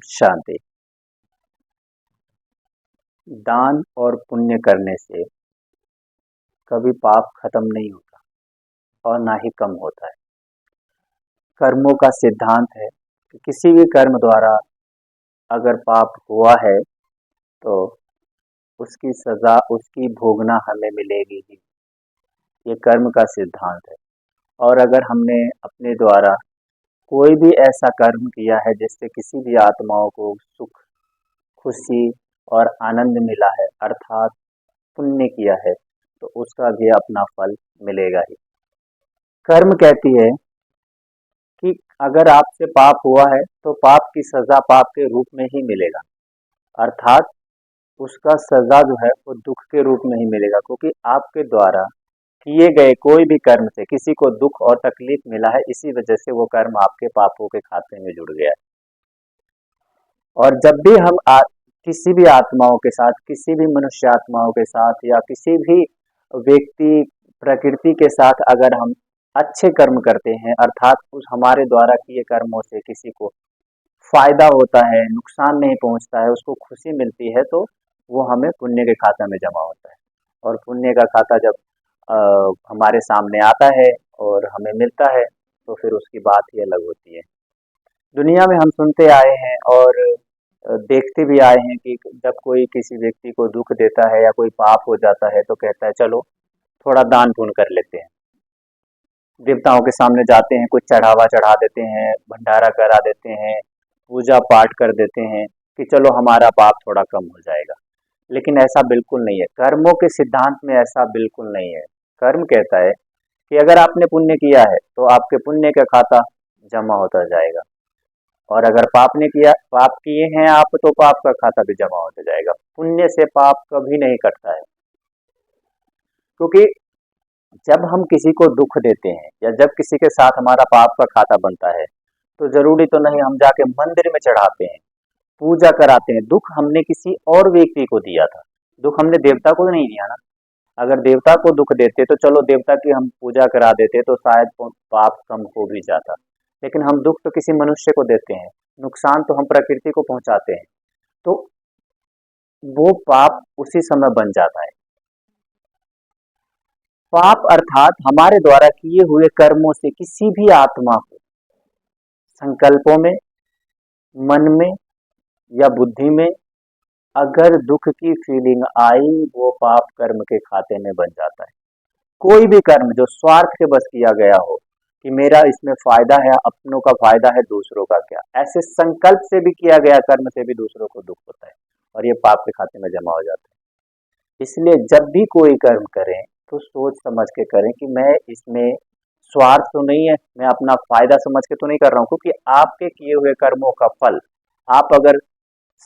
शांति। दान और पुण्य करने से कभी पाप खत्म नहीं होता और ना ही कम होता है। कर्मों का सिद्धांत है कि किसी भी कर्म द्वारा अगर पाप हुआ है तो उसकी सजा उसकी भोगना हमें मिलेगी ही। ये कर्म का सिद्धांत है। और अगर हमने अपने द्वारा कोई भी ऐसा कर्म किया है जिससे किसी भी आत्माओं को सुख, खुशी और आनंद मिला है, अर्थात पुण्य किया है, तो उसका भी अपना फल मिलेगा ही। कर्म कहती है कि अगर आपसे पाप हुआ है तो पाप की सजा पाप के रूप में ही मिलेगा, अर्थात उसका सजा जो है वो दुख के रूप में ही मिलेगा, क्योंकि आपके द्वारा किए गए कोई भी कर्म से किसी को दुख और तकलीफ मिला है, इसी वजह से वो कर्म आपके पापों के खाते में जुड़ गया है। और जब भी हम किसी भी आत्माओं के साथ, किसी भी मनुष्य आत्माओं के साथ या किसी भी व्यक्ति, प्रकृति के साथ अगर हम अच्छे कर्म करते हैं, अर्थात उस हमारे द्वारा किए कर्मों से किसी को फायदा होता है, नुकसान नहीं पहुंचता है, उसको खुशी मिलती है, तो वो हमें पुण्य के खाता में जमा होता है। और पुण्य का खाता जब हमारे सामने आता है और हमें मिलता है तो फिर उसकी बात ही अलग होती है। दुनिया में हम सुनते आए हैं और देखते भी आए हैं कि जब कोई किसी व्यक्ति को दुख देता है या कोई पाप हो जाता है तो कहता है चलो थोड़ा दान पुण्य कर लेते हैं, देवताओं के सामने जाते हैं, कुछ चढ़ावा चढ़ा देते हैं, भंडारा करा देते हैं, पूजा पाठ कर देते हैं कि चलो हमारा पाप थोड़ा कम हो जाएगा। लेकिन ऐसा बिल्कुल नहीं है। कर्मों के सिद्धांत में ऐसा बिल्कुल नहीं है। कर्म कहता है कि अगर आपने पुण्य किया है तो आपके पुण्य का खाता जमा होता जाएगा, और अगर पाप किए हैं आप तो पाप का खाता भी जमा होता जाएगा। पुण्य से पाप कभी नहीं कटता है, क्योंकि जब हम किसी को दुख देते हैं या जब किसी के साथ हमारा पाप का खाता बनता है तो जरूरी तो नहीं हम जाके मंदिर में चढ़ाते हैं, पूजा कराते हैं। दुख हमने किसी और व्यक्ति को दिया था, दुख हमने देवता को नहीं दिया ना। अगर देवता को दुख देते तो चलो देवता की हम पूजा करा देते तो शायद पाप कम हो भी जाता, लेकिन हम दुख तो किसी मनुष्य को देते हैं, नुकसान तो हम प्रकृति को पहुंचाते हैं, तो वो पाप उसी समय बन जाता है। पाप अर्थात हमारे द्वारा किए हुए कर्मों से किसी भी आत्मा को संकल्पों में, मन में या बुद्धि में अगर दुख की फीलिंग आई, वो पाप कर्म के खाते में बन जाता है। कोई भी कर्म जो स्वार्थ के बस किया गया हो कि मेरा इसमें फायदा है, अपनों का फायदा है, दूसरों का क्या, ऐसे संकल्प से भी किया गया कर्म से भी दूसरों को दुख होता है और ये पाप के खाते में जमा हो जाता है। इसलिए जब भी कोई कर्म करें तो सोच समझ के करें कि मैं इसमें स्वार्थ तो नहीं है, मैं अपना फायदा समझ के तो नहीं कर रहा हूँ, क्योंकि आपके किए हुए कर्मों का फल आप अगर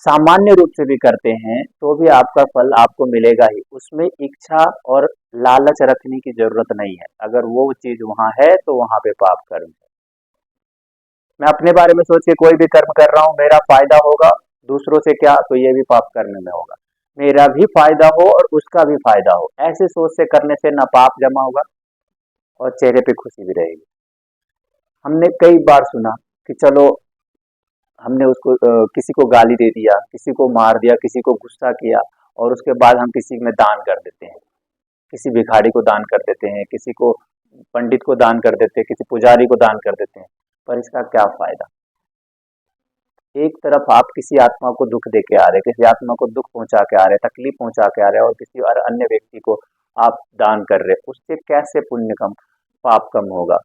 सामान्य रूप से भी करते हैं तो भी आपका फल आपको मिलेगा ही। उसमें इच्छा और लालच रखने की जरूरत नहीं है। अगर वो चीज वहां है तो वहां पे पाप कर्म है। मैं अपने बारे में सोच के कोई भी कर्म कर रहा हूँ, मेरा फायदा होगा, दूसरों से क्या, तो ये भी पाप कर्म में होगा। मेरा भी फायदा हो और उसका भी फायदा हो, ऐसे सोच से करने से ना पाप जमा होगा और चेहरे पे खुशी भी रहेगी। हमने कई बार सुना कि चलो हमने उसको किसी को गाली दे दिया, किसी को मार दिया, किसी को गुस्सा किया, और उसके बाद हम किसी में दान कर देते हैं, किसी भिखारी को दान कर देते हैं, किसी को पंडित को दान कर देते हैं, किसी पुजारी को दान कर देते हैं, पर इसका क्या फायदा। एक तरफ आप किसी आत्मा को दुख दे के आ रहे, किसी आत्मा को दुख पहुंचा के आ रहे, तकलीफ पहुंचा के आ रहे, और किसी और अन्य व्यक्ति को आप दान कर रहे, उससे कैसे पुण्य कम, पाप कम होगा।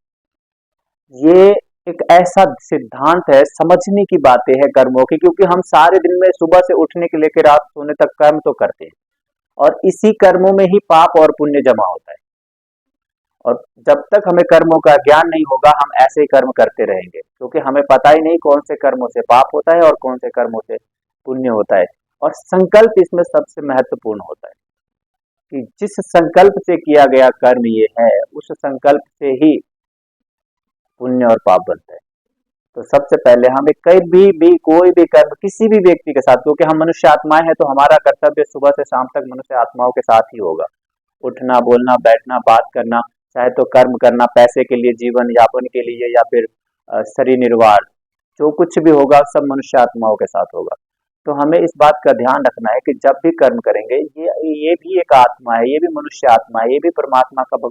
ये एक ऐसा सिद्धांत है, समझने की बातें है कर्मों की, क्योंकि हम सारे दिन में सुबह से उठने के लेकर रात सोने तक कर्म तो करते हैं, और इसी कर्मों में ही पाप और पुण्य जमा होता है। और जब तक हमें कर्मों का ज्ञान नहीं होगा हम ऐसे ही कर्म करते रहेंगे, क्योंकि हमें पता ही नहीं कौन से कर्मों से पाप होता है और कौन से कर्मों से पुण्य होता है। और संकल्प इसमें सबसे महत्वपूर्ण होता है कि जिस संकल्प से किया गया कर्म ये है, उस संकल्प से ही पुण्य और पाप बनता है। तो सबसे पहले हमें कभी भी कोई भी कर्म किसी भी व्यक्ति के साथ, क्योंकि हम मनुष्य आत्माएं हैं, तो हमारा कर्तव्य सुबह से शाम तक मनुष्य आत्माओं के साथ ही होगा। उठना, बोलना, बैठना, बात करना, चाहे तो कर्म करना पैसे के लिए, जीवन यापन के लिए, या फिर शरीर निर्वाह, जो कुछ भी होगा सब मनुष्य आत्माओं के साथ होगा। तो हमें इस बात का ध्यान रखना है कि जब भी कर्म करेंगे, ये भी एक आत्मा है, ये भी मनुष्य आत्मा है, ये भी परमात्मा का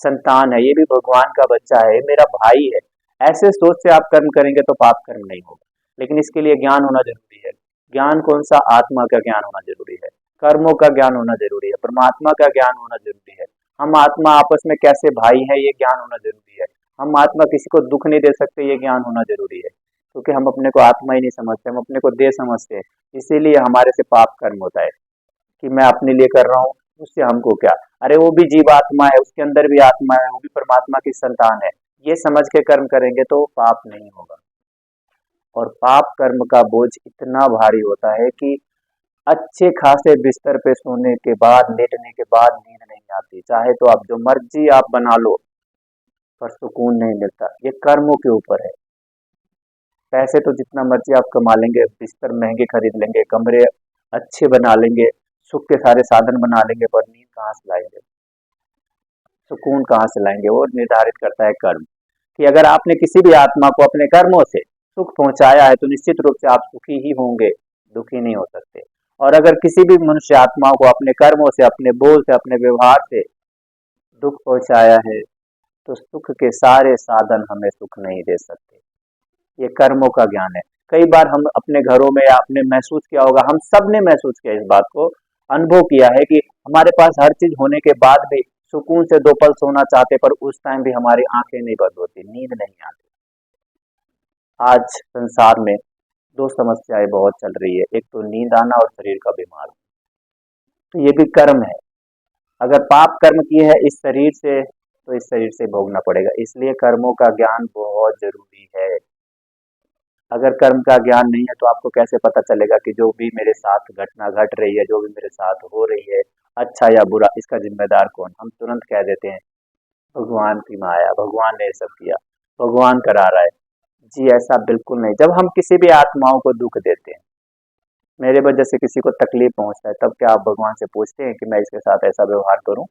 संतान है, ये भी भगवान का बच्चा है, मेरा भाई है। ऐसे सोच से आप कर्म करेंगे तो पाप कर्म नहीं होगा। लेकिन इसके लिए ज्ञान होना जरूरी है। ज्ञान कौन सा? आत्मा का ज्ञान होना जरूरी है, कर्मों का ज्ञान होना जरूरी है, परमात्मा का ज्ञान होना जरूरी है। हम आत्मा आपस में कैसे भाई हैं, ये ज्ञान होना जरूरी है। हम आत्मा किसी को दुख नहीं दे सकते, ये ज्ञान होना जरूरी है। क्योंकि हम अपने को आत्मा ही नहीं समझते, हम अपने को देह समझते हैं। इसीलिए हमारे से पाप कर्म होता है कि मैं अपने लिए कर रहा हूँ, उससे हमको क्या। अरे वो भी जीवात्मा है, उसके अंदर भी आत्मा है, वो भी परमात्मा की संतान है। ये समझ के कर्म करेंगे तो पाप नहीं होगा। और पाप कर्म का बोझ इतना भारी होता है कि अच्छे खासे बिस्तर पे सोने के बाद, लेटने के बाद नींद नहीं आती। चाहे तो आप जो मर्जी आप बना लो, पर सुकून नहीं मिलता। ये कर्मों के ऊपर है। पैसे तो जितना मर्जी आप कमा लेंगे, बिस्तर महंगे खरीद लेंगे, कमरे अच्छे बना लेंगे, सुख के सारे साधन बना लेंगे, पर नींद कहाँ से लाएंगे, सुकून कहाँ से लाएंगे? वो निर्धारित करता है कर्म। कि अगर आपने किसी भी आत्मा को अपने कर्मों से सुख पहुंचाया है तो निश्चित रूप से आप सुखी ही होंगे, दुखी नहीं हो सकते। और अगर किसी भी मनुष्य आत्मा को अपने कर्मों से, अपने बोल से, अपने व्यवहार से दुख पहुंचाया है तो सुख के सारे साधन हमें सुख नहीं दे सकते। ये कर्मों का ज्ञान है। कई बार हम अपने घरों में, आपने महसूस किया होगा, हम सब ने महसूस किया, इस बात को अनुभव किया है कि हमारे पास हर चीज होने के बाद भी सुकून से 2 पल सोना चाहते, पर उस टाइम भी हमारी आंखें नहीं बंद होती, नींद नहीं आती। आज संसार में 2 समस्याएं बहुत चल रही है, एक तो नींद आना और शरीर का बीमार होना। तो ये भी कर्म है। अगर पाप कर्म किए है इस शरीर से, तो इस शरीर से भोगना पड़ेगा। इसलिए कर्मों का ज्ञान बहुत जरूरी है। अगर कर्म का ज्ञान नहीं है तो आपको कैसे पता चलेगा कि जो भी मेरे साथ घटना घट रही है, जो भी मेरे साथ हो रही है, अच्छा या बुरा, इसका जिम्मेदार कौन? हम तुरंत कह देते हैं भगवान की माया, भगवान ने ये सब किया, भगवान करा रहा है। जी ऐसा बिल्कुल नहीं। जब हम किसी भी आत्माओं को दुख देते हैं, मेरे वजह से किसी को तकलीफ पहुंचता है, तब क्या आप भगवान से पूछते हैं कि मैं इसके साथ ऐसा व्यवहार करूं,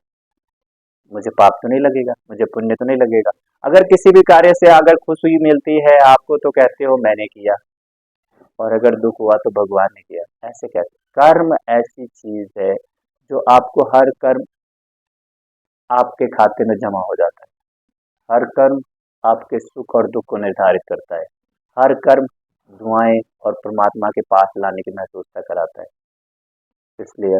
मुझे पाप तो नहीं लगेगा, मुझे पुण्य तो नहीं लगेगा? अगर किसी भी कार्य से अगर खुशी मिलती है आपको तो कहते हो मैंने किया, और अगर दुख हुआ तो भगवान ने किया, ऐसे कहते। कर्म ऐसी चीज है जो आपको, हर कर्म आपके खाते में जमा हो जाता है। हर कर्म आपके सुख और दुख को निर्धारित करता है। हर कर्म दुआएं और परमात्मा के पास लाने की महसूसता कराता है। इसलिए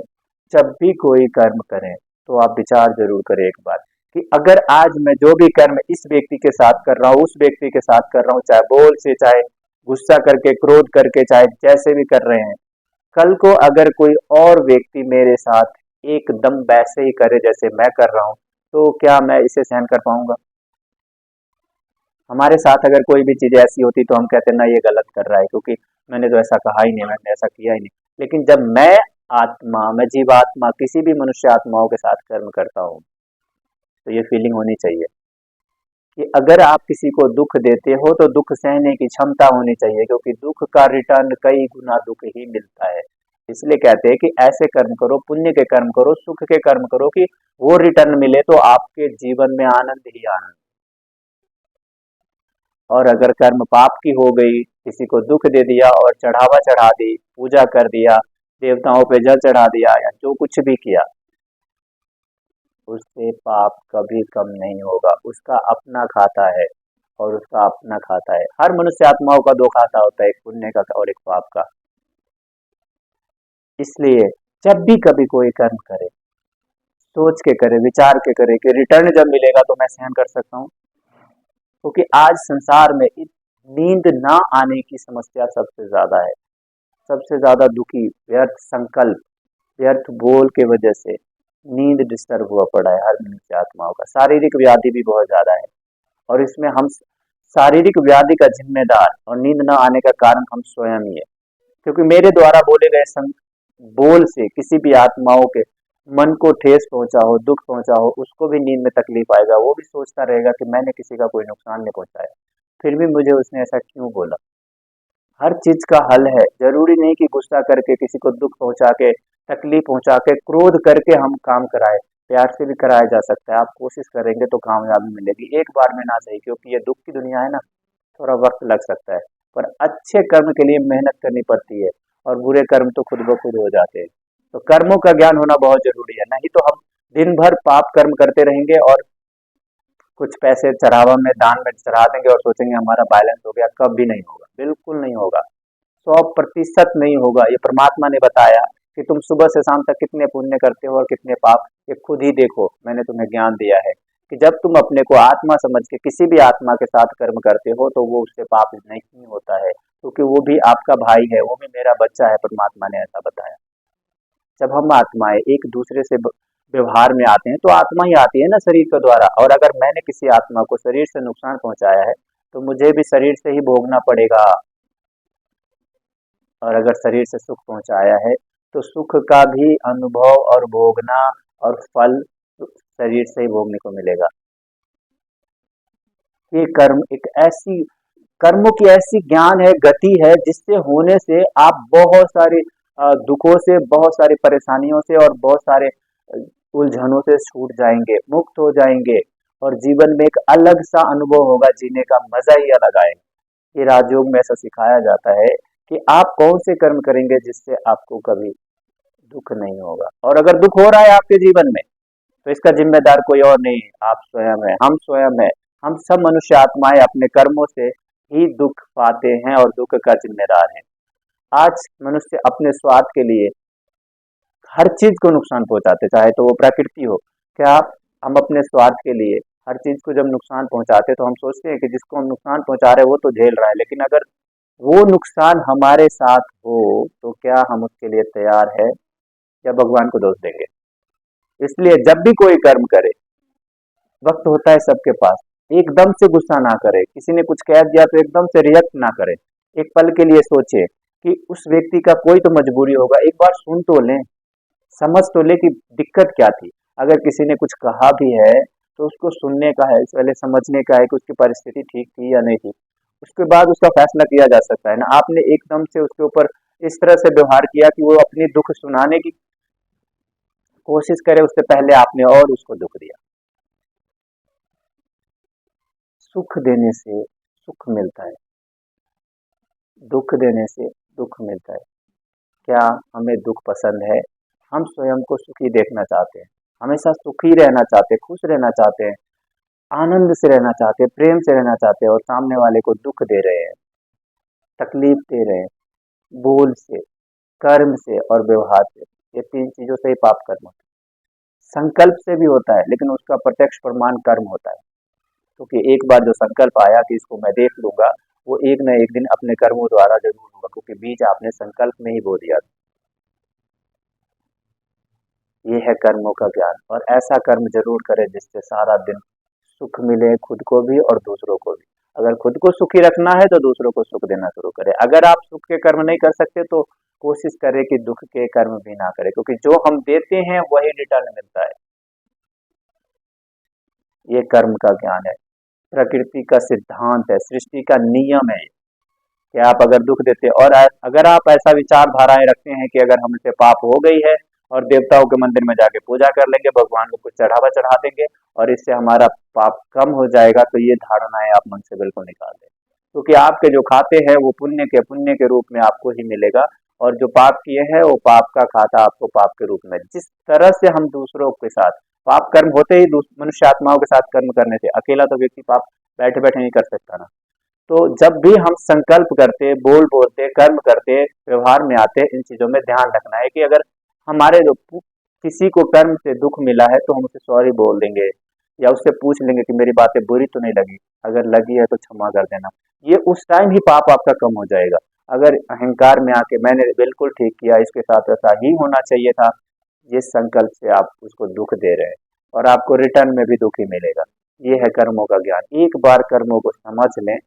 जब भी कोई कर्म करें तो आप विचार जरूर करें एक बार कि अगर आज मैं जो भी कर्म इस व्यक्ति के साथ कर रहा हूँ, उस व्यक्ति के साथ कर रहा हूँ, चाहे बोल से, चाहे गुस्सा करके, क्रोध करके, चाहे जैसे भी कर रहे हैं, कल को अगर कोई और व्यक्ति मेरे साथ एकदम वैसे ही करे जैसे मैं कर रहा हूँ, तो क्या मैं इसे सहन कर पाऊंगा? हमारे साथ अगर कोई भी चीज ऐसी होती तो हम कहते ना ये गलत कर रहा है, क्योंकि मैंने तो ऐसा कहा ही नहीं, मैंने ऐसा किया ही नहीं। लेकिन जब मैं आत्मा, मैं जीवात्मा किसी भी मनुष्य आत्माओं के साथ कर्म करता हूँ, तो ये फीलिंग होनी चाहिए कि अगर आप किसी को दुख देते हो तो दुख सहने की क्षमता होनी चाहिए, क्योंकि दुख का रिटर्न कई गुना दुख ही मिलता है। इसलिए कहते हैं कि ऐसे कर्म करो, पुण्य के कर्म करो, सुख के कर्म करो कि वो रिटर्न मिले तो आपके जीवन में आनंद ही आनंद। और अगर कर्म पाप की हो गई, किसी को दुख दे दिया और चढ़ावा चढ़ा दी, पूजा कर दिया, देवताओं पे जल चढ़ा दिया, या जो कुछ भी किया, उससे पाप कभी कम नहीं होगा। उसका अपना खाता है और उसका अपना खाता है। हर मनुष्य आत्माओं का 2 खाता होता है, एक पुण्य का और एक पाप का। इसलिए जब भी कभी कोई कर्म करे, सोच के करे, विचार के करे कि रिटर्न जब मिलेगा तो मैं सहन कर सकता हूँ। क्योंकि आज संसार में नींद ना आने की समस्या सबसे ज्यादा है। सबसे ज्यादा दुखी व्यर्थ संकल्प, व्यर्थ बोल के वजह से नींद डिस्टर्ब हुआ पड़ा है हर मनुष्य आत्माओं का। शारीरिक व्याधि भी बहुत ज्यादा है, और इसमें हम, शारीरिक व्याधि का जिम्मेदार और नींद न आने का कारण हम स्वयं ही है। क्योंकि मेरे द्वारा बोले गए बोल से किसी भी आत्माओं के मन को ठेस पहुंचा हो, दुख पहुंचा हो, उसको भी नींद में तकलीफ आएगा। वो भी सोचता रहेगा कि मैंने किसी का कोई नुकसान नहीं पहुंचाया, फिर भी मुझे उसने ऐसा क्यों बोला। हर चीज का हल है। जरूरी नहीं कि गुस्सा करके, किसी को दुख पहुंचा के, तकलीफ पहुंचा के, क्रोध करके हम काम कराए। प्यार से भी कराया जा सकता है। आप कोशिश करेंगे तो कामयाबी मिलेगी, एक बार में ना सही, क्योंकि ये दुख की दुनिया है ना, थोड़ा वक्त लग सकता है। पर अच्छे कर्म के लिए मेहनत करनी पड़ती है और बुरे कर्म तो खुद ब खुद हो जाते हैं। तो कर्मों का ज्ञान होना बहुत जरूरी है, नहीं तो हम दिन भर पाप कर्म करते रहेंगे और कुछ पैसे चढ़ावा में दान में चढ़ा देंगे और सोचेंगे हमारा बैलेंस हो गया, कभी नहीं होगा, बिल्कुल नहीं होगा, 100% नहीं होगा। ये परमात्मा ने बताया कि तुम सुबह से शाम तक कितने पुण्य करते हो और कितने पाप, ये खुद ही देखो। मैंने तुम्हें ज्ञान दिया है कि जब तुम अपने को आत्मा समझ के किसी भी आत्मा के साथ कर्म करते हो तो वो उससे पाप नहीं होता है, क्योंकि वो भी आपका भाई है, वो भी मेरा बच्चा है, परमात्मा ने ऐसा बताया। जब हम आत्माएं एक दूसरे से व्यवहार में आते हैं तो आत्मा ही आती है ना शरीर के द्वारा, और अगर मैंने किसी आत्मा को शरीर से नुकसान पहुंचाया है तो मुझे भी शरीर से ही भोगना पड़ेगा, और अगर शरीर से सुख पहुंचाया है तो सुख का भी अनुभव और भोगना और फल शरीर से ही भोगने को मिलेगा। ये कर्म एक ऐसी, कर्मों की ऐसी ज्ञान है, गति है, जिससे होने से आप बहुत सारे दुखों से, बहुत सारी परेशानियों से और बहुत सारे उलझनों से छूट जाएंगे, मुक्त हो जाएंगे, और जीवन में एक अलग सा अनुभव होगा, जीने का मजा ही अलग आएगा। ये राजयोग में ऐसा सिखाया जाता है कि आप कौन से कर्म करेंगे जिससे आपको कभी दुख नहीं होगा, और अगर दुख हो रहा है आपके जीवन में तो इसका जिम्मेदार कोई और नहीं, आप स्वयं है, हम स्वयं है। हम सब मनुष्य आत्माएं अपने कर्मों से ही दुख पाते हैं और दुख का जिम्मेदार है। आज मनुष्य अपने स्वार्थ के लिए हर चीज को नुकसान पहुंचाते, चाहे तो वो प्रकृति हो। क्या हम अपने स्वार्थ के लिए हर चीज को जब नुकसान पहुंचाते तो हम सोचते हैं कि जिसको हम नुकसान पहुंचा रहे हैं वो तो झेल रहा है, लेकिन अगर वो नुकसान हमारे साथ हो तो क्या हम उसके लिए तैयार है या भगवान को दोष देंगे? इसलिए जब भी कोई कर्म करे, वक्त होता है सबके पास, एकदम से गुस्सा ना करे, किसी ने कुछ कह दिया तो एकदम से रिएक्ट ना करे, एक पल के लिए सोचे कि उस व्यक्ति का कोई तो मजबूरी होगा, एक बार सुन तो लें, समझ तो ले कि दिक्कत क्या थी। अगर किसी ने कुछ कहा भी है तो उसको सुनने का है, पहले समझने का है कि उसकी परिस्थिति ठीक थी या नहीं थी, उसके बाद उसका फैसला किया जा सकता है ना। आपने एकदम से उसके ऊपर इस तरह से व्यवहार किया कि वो अपनी दुख सुनाने की कोशिश करे, उससे पहले आपने और उसको दुख दिया। सुख देने से सुख मिलता है, दुख देने से दुख मिलता है। क्या हमें दुख पसंद है? हम स्वयं को सुखी देखना चाहते हैं, हमेशा सुखी रहना चाहते हैं, खुश रहना चाहते हैं, आनंद से रहना चाहते हैं, प्रेम से रहना चाहते हैं, और सामने वाले को दुख दे रहे हैं, तकलीफ दे रहे हैं, बोल से, कर्म से और व्यवहार से। ये तीन चीजों से ही पाप कर्म होता है। संकल्प से भी होता है, लेकिन उसका प्रत्यक्ष प्रमाण कर्म होता है, क्योंकि एक बार जो संकल्प आया कि इसको मैं देख लूंगा, वो एक न एक दिन अपने कर्मों द्वारा जरूर होगा, क्योंकि बीज आपने संकल्प में ही बो दिया। ये है कर्मों का ज्ञान, और ऐसा कर्म जरूर करें जिससे सारा दिन सुख मिले, खुद को भी और दूसरों को भी। अगर खुद को सुखी रखना है तो दूसरों को सुख देना शुरू करें। अगर आप सुख के कर्म नहीं कर सकते तो कोशिश करें कि दुख के कर्म भी ना करें, क्योंकि जो हम देते हैं वही रिटर्न मिलता है। ये कर्म का ज्ञान है, प्रकृति का सिद्धांत है, सृष्टि का नियम है कि आप अगर दुख देते, और अगर आप ऐसा विचारधाराएं रखते हैं कि अगर हमसे पाप हो गई है और देवताओं के मंदिर में जाके पूजा कर लेंगे, भगवान को कुछ चढ़ावा चढ़ा देंगे और इससे हमारा पाप कम हो जाएगा, तो ये धारणाएं आप मन से बिल्कुल निकाल दें, क्योंकि आपके जो खाते हैं वो पुण्य के रूप में आपको ही मिलेगा, और जो पाप किए हैं वो पाप का खाता आपको पाप के रूप में। जिस तरह से हम दूसरों के साथ पाप कर्म होते ही मनुष्य आत्माओं के साथ कर्म करने से, अकेला तो व्यक्ति पाप बैठे बैठे नहीं कर सकता ना। तो जब भी हम संकल्प करते, बोलते, कर्म करते, व्यवहार में आते, इन चीजों में ध्यान रखना है कि अगर हमारे जो किसी को कर्म से दुख मिला है तो हम उसे सॉरी बोल देंगे, या उससे पूछ लेंगे कि मेरी बातें बुरी तो नहीं लगी, अगर लगी है तो क्षमा कर देना। ये उस टाइम ही पाप आपका कम हो जाएगा। अगर अहंकार में आके मैंने बिल्कुल ठीक किया, इसके साथ ऐसा ही होना चाहिए था, ये संकल्प से आप उसको दुख दे रहे हैं और आपको रिटर्न में भी दुख ही मिलेगा। ये है कर्मों का ज्ञान। एक बार कर्मों को समझ लें